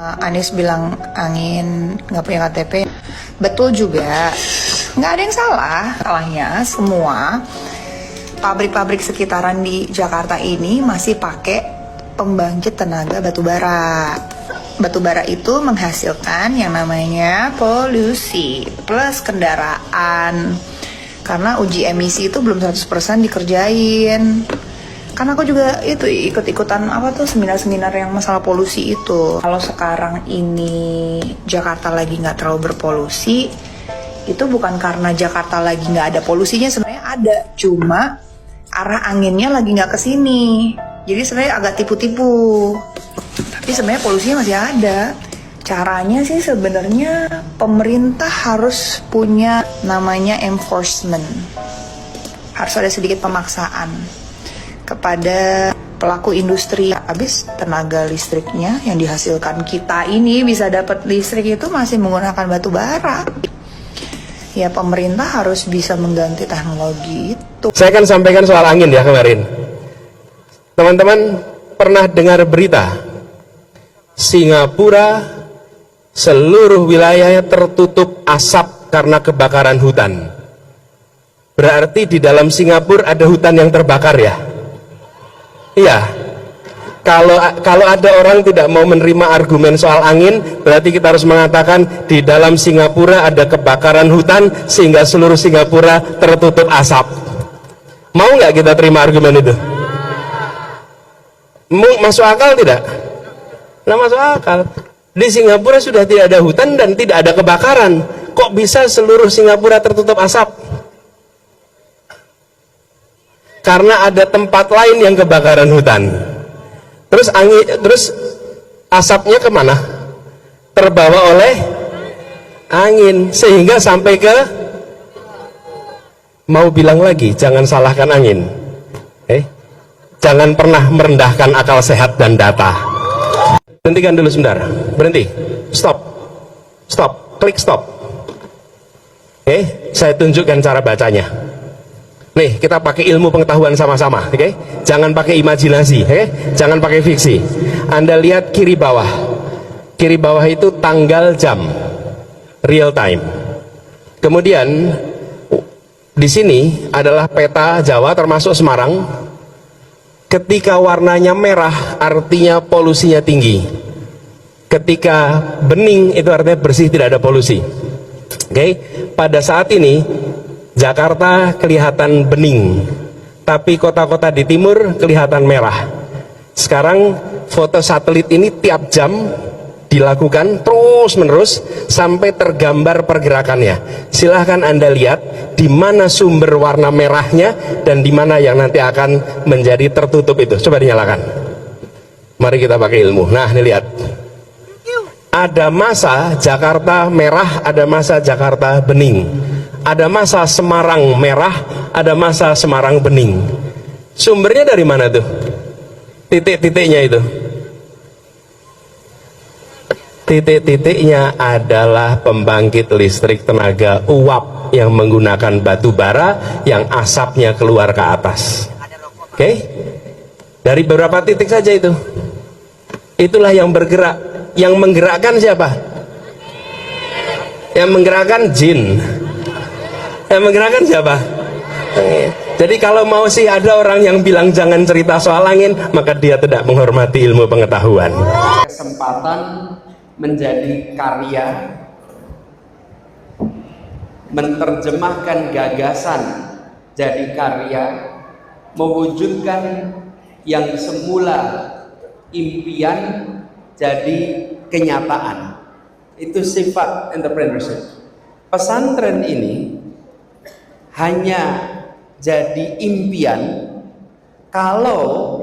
Anies bilang angin nggak punya KTP, betul juga. Nggak ada yang salah, salahnya semua pabrik-pabrik sekitaran di Jakarta ini masih pakai pembangkit tenaga batubara. Batubara itu menghasilkan yang namanya polusi plus kendaraan. Karena uji emisi itu belum 100% dikerjain. Karena aku juga itu ikut-ikutan seminar-seminar yang masalah polusi itu. Kalau sekarang ini Jakarta lagi nggak terlalu berpolusi, itu bukan karena Jakarta lagi nggak ada polusinya, sebenarnya ada, cuma arah anginnya lagi nggak kesini. Jadi sebenarnya agak tipu-tipu. Tapi sebenarnya polusinya masih ada. Caranya sih sebenarnya pemerintah harus punya namanya enforcement. Harus ada sedikit pemaksaan kepada pelaku industri. Habis tenaga listriknya yang dihasilkan kita ini bisa dapat listrik itu masih menggunakan batu bara. Ya pemerintah harus bisa mengganti teknologi itu. Saya akan sampaikan soal angin ya kemarin. Teman-teman pernah dengar berita Singapura seluruh wilayahnya tertutup asap karena kebakaran hutan. Berarti di dalam Singapura ada hutan yang terbakar ya? Iya. Kalau ada orang tidak mau menerima argumen soal angin, berarti kita harus mengatakan di dalam Singapura ada kebakaran hutan sehingga seluruh Singapura tertutup asap. Mau nggak kita terima argumen itu? Masuk akal tidak? Nah, masuk akal. Di Singapura sudah tidak ada hutan dan tidak ada kebakaran. Kok bisa seluruh Singapura tertutup asap? Karena ada tempat lain yang kebakaran hutan. Terus asapnya kemana? Terbawa oleh angin sehingga sampai ke, mau bilang lagi, jangan salahkan angin. Jangan pernah merendahkan akal sehat dan data. Hentikan dulu sebentar, berhenti, stop, klik stop. Saya tunjukkan cara bacanya. Nih, kita pakai ilmu pengetahuan sama-sama, Jangan pakai imajinasi, Jangan pakai fiksi. Anda lihat kiri bawah. Kiri bawah itu tanggal jam, real time. Kemudian di sini adalah peta Jawa termasuk Semarang. Ketika warnanya merah artinya polusinya tinggi. Ketika bening itu artinya bersih, tidak ada polusi. Pada saat ini Jakarta kelihatan bening, tapi kota-kota di timur kelihatan merah. Sekarang foto satelit ini tiap jam dilakukan terus-menerus sampai tergambar pergerakannya. Silahkan Anda lihat di mana sumber warna merahnya dan di mana yang nanti akan menjadi tertutup itu. Coba dinyalakan. Mari kita pakai ilmu. Nah, ini lihat. Ada masa Jakarta merah, ada masa Jakarta bening. Ada masa Semarang merah, ada masa Semarang bening. Sumbernya dari mana tuh? Titik-titiknya itu. Titik-titiknya adalah pembangkit listrik tenaga uap yang menggunakan batu bara yang asapnya keluar ke atas. Dari beberapa titik saja itu. Itulah yang bergerak. Yang menggerakkan siapa? Yang menggerakkan jin. Yang menggerakkan siapa? Jadi kalau mau sih ada orang yang bilang jangan cerita soal angin, maka dia tidak menghormati ilmu pengetahuan. Kesempatan menjadi karya, menerjemahkan gagasan jadi karya, mewujudkan yang semula impian jadi kenyataan. Itu sifat entrepreneurship. Pesantren ini hanya jadi impian kalau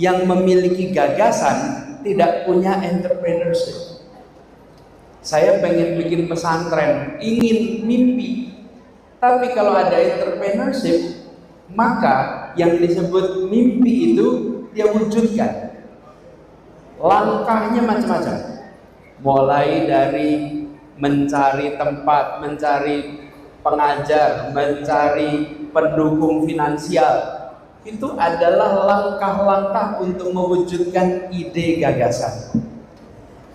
yang memiliki gagasan tidak punya entrepreneurship. Saya pengen bikin pesantren, ingin mimpi. Tapi kalau ada entrepreneurship, maka yang disebut mimpi itu dia wujudkan. Langkahnya macam-macam. Mulai dari mencari tempat, mencari pengajar, mencari pendukung finansial. Itu adalah langkah-langkah untuk mewujudkan ide gagasan.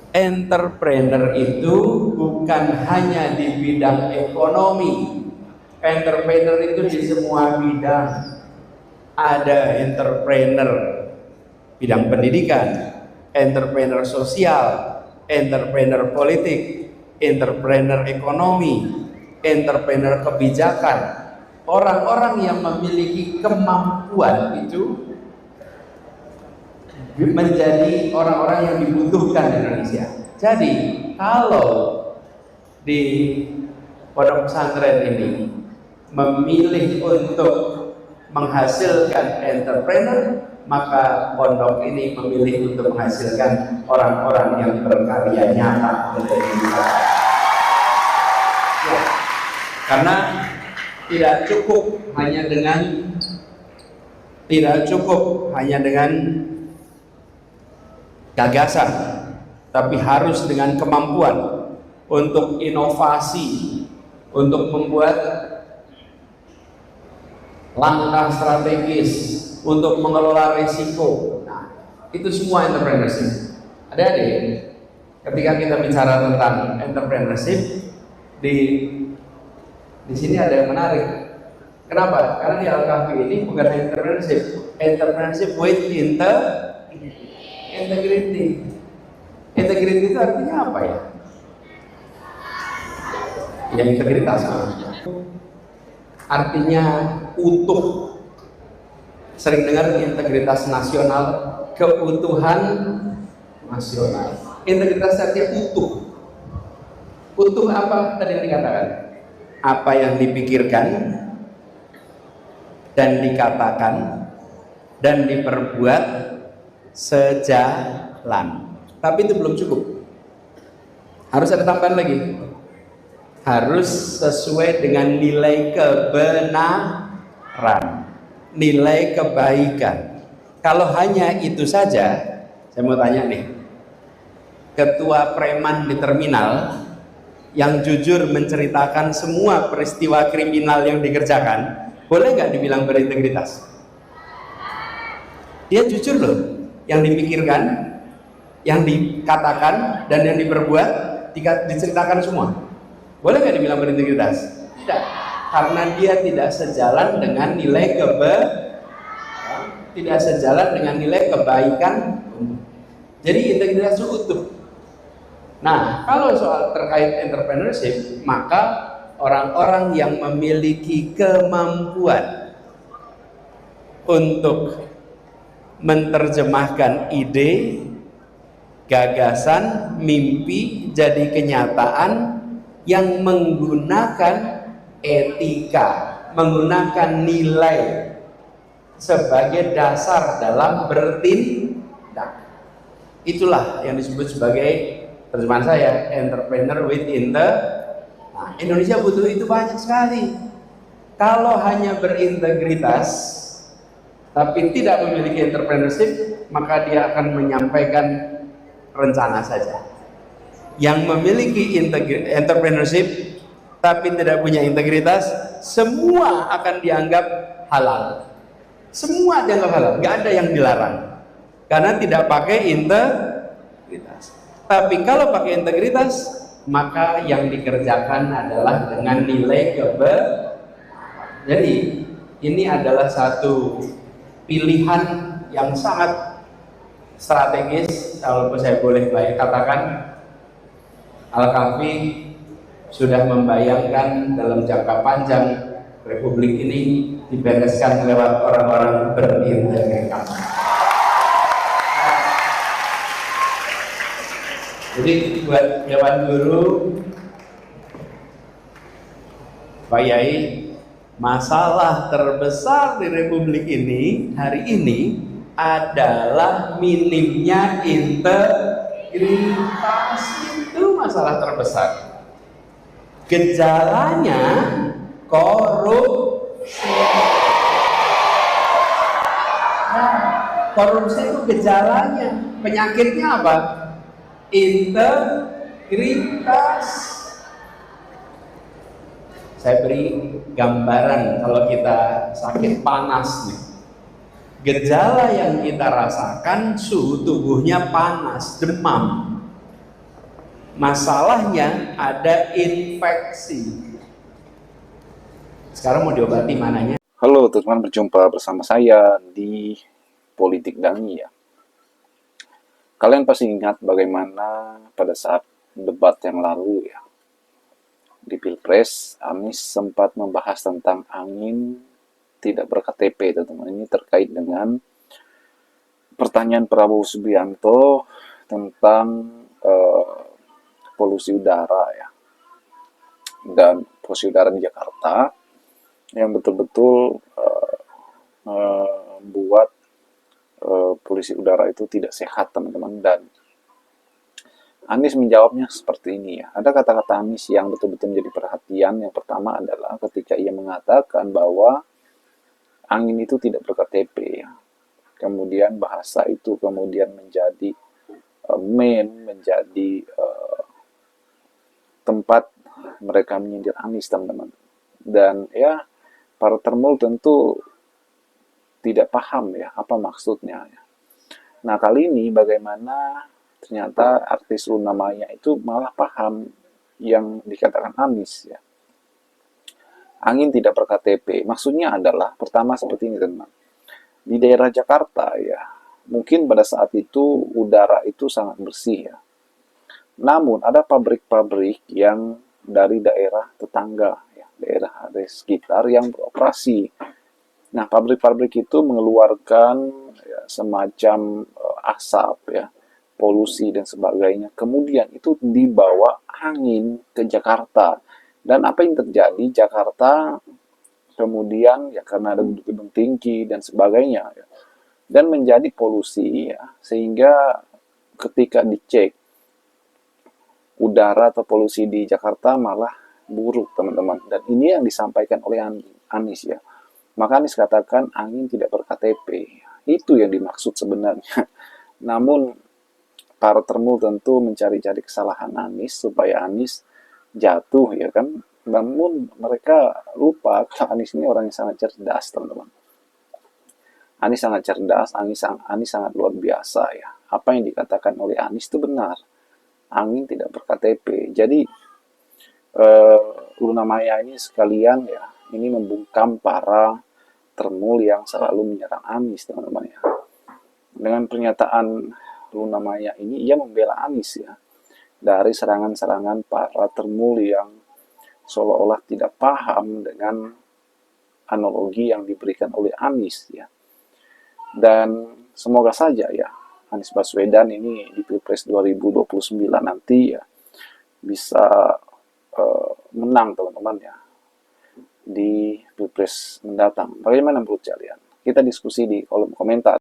Entrepreneur itu bukan hanya di bidang ekonomi. Entrepreneur itu di semua bidang. Ada entrepreneur bidang pendidikan, entrepreneur sosial, entrepreneur politik, entrepreneur ekonomi, entrepreneur kebijakan. Orang-orang yang memiliki kemampuan itu menjadi orang-orang yang dibutuhkan di Indonesia. Jadi kalau di pondok pesantren ini memilih untuk menghasilkan entrepreneur, maka pondok ini memilih untuk menghasilkan orang-orang yang berkarya nyata untuk Indonesia. Ya, karena tidak cukup hanya dengan gagasan, tapi harus dengan kemampuan untuk inovasi, untuk membuat langkah strategis, untuk mengelola risiko. Nah, itu semua entrepreneurship. Adik-adik, ketika kita bicara tentang entrepreneurship, di sini ada yang menarik. Kenapa? Karena di Al-Kahfi ini bukan entrepreneurship with integrity. Integrity itu artinya apa ya? Ya, integritas. Artinya utuh. Sering dengar integritas nasional, keutuhan nasional. Integritas artinya utuh. Utuh apa tadi yang dikatakan? Apa yang dipikirkan dan dikatakan dan diperbuat sejalan. Tapi itu belum cukup. Harus ada tambahan lagi. Harus sesuai dengan nilai kebenaran, nilai kebaikan. Kalau hanya itu saja, saya mau tanya nih, ketua preman di terminal yang jujur menceritakan semua peristiwa kriminal yang dikerjakan, boleh nggak dibilang berintegritas? Dia jujur loh, yang dipikirkan, yang dikatakan, dan yang diperbuat diceritakan semua. Boleh nggak dibilang berintegritas? Tidak, karena dia tidak sejalan dengan nilai kebaikan. Jadi integritas itu utuh. Nah, kalau soal terkait entrepreneurship, maka orang-orang yang memiliki kemampuan untuk menerjemahkan ide, gagasan, mimpi jadi kenyataan yang menggunakan etika, menggunakan nilai sebagai dasar dalam bertindak. Itulah yang disebut sebagai, terjemahan saya, entrepreneur with Nah, Indonesia butuh itu banyak sekali. Kalau hanya berintegritas tapi tidak memiliki entrepreneurship, maka dia akan menyampaikan rencana saja. Yang memiliki entrepreneurship tapi tidak punya integritas, semua akan dianggap halal. Semua dianggap halal, nggak ada yang dilarang karena tidak pakai integritas. Tapi kalau pakai integritas, maka yang dikerjakan adalah dengan nilai Jadi ini adalah satu pilihan yang sangat strategis. Kalau saya boleh katakan, Al-Kahfi sudah membayangkan dalam jangka panjang Republik ini dibereskan lewat orang-orang berintegritas. Jadi buat Dewan Guru, Pak Yai, masalah terbesar di Republik ini hari ini adalah minimnya integritas. Itu masalah terbesar. Gejalanya korupsi. Nah, korupsi itu gejalanya. Penyakitnya apa? Integritas. Saya beri gambaran kalau kita sakit panas nih. Gejala yang kita rasakan, suhu tubuhnya panas, demam. Masalahnya ada infeksi. Sekarang mau diobati mananya? Halo teman-teman, berjumpa bersama saya di Politik Dangi ya. Kalian pasti ingat bagaimana pada saat debat yang lalu ya, di Pilpres, Anies sempat membahas tentang angin tidak berKTP, teman-teman. Ini terkait dengan pertanyaan Prabowo Subianto tentang polusi udara ya. Dan polusi udara di Jakarta yang betul-betul membuat polusi udara itu tidak sehat, teman-teman. Dan Anies menjawabnya seperti ini ya. Ada kata-kata Anies yang betul-betul menjadi perhatian. Yang pertama adalah ketika ia mengatakan bahwa angin itu tidak berKTP ya. Kemudian bahasa itu kemudian menjadi meme, menjadi tempat mereka menyindir Anies, teman-teman. Dan ya, para termul tentu tidak paham ya apa maksudnya ya. Nah, kali ini bagaimana ternyata artis Luna Maya itu malah paham yang dikatakan Anies ya. Angin tidak berKTP. Maksudnya adalah pertama seperti ini, teman. Di daerah Jakarta ya, mungkin pada saat itu udara itu sangat bersih ya. Namun ada pabrik-pabrik yang dari daerah tetangga ya, daerah sekitar yang beroperasi. Nah, pabrik-pabrik itu mengeluarkan ya, semacam asap ya, polusi dan sebagainya. Kemudian itu dibawa angin ke Jakarta. Dan apa yang terjadi? Jakarta kemudian ya karena ada gedung-gedung tinggi dan sebagainya ya, dan menjadi polusi ya, sehingga ketika dicek udara atau polusi di Jakarta malah buruk, teman-teman. Dan ini yang disampaikan oleh Anies ya. Maka Anies katakan angin tidak berKTP. Itu yang dimaksud sebenarnya. Namun para termul tentu mencari-cari kesalahan Anies supaya Anies jatuh ya kan. Namun mereka lupa kalau Anies ini orang yang sangat cerdas, teman-teman. Anies sangat cerdas, Anies sangat luar biasa ya. Apa yang dikatakan oleh Anies itu benar. Angin tidak berKTP. Jadi Luna Maya ini sekalian ya, ini membungkam para termul yang selalu menyerang Anies, teman-teman ya. Dengan pernyataan Luna Maya ini, ia membela Anies ya, dari serangan-serangan para termul yang seolah-olah tidak paham dengan analogi yang diberikan oleh Anies ya. Dan semoga saja ya, Anies Baswedan ini di Pilpres 2029 nanti ya bisa menang, teman-teman ya, di Pilpres mendatang. Bagaimana menurut kalian? Kita diskusi di kolom komentar.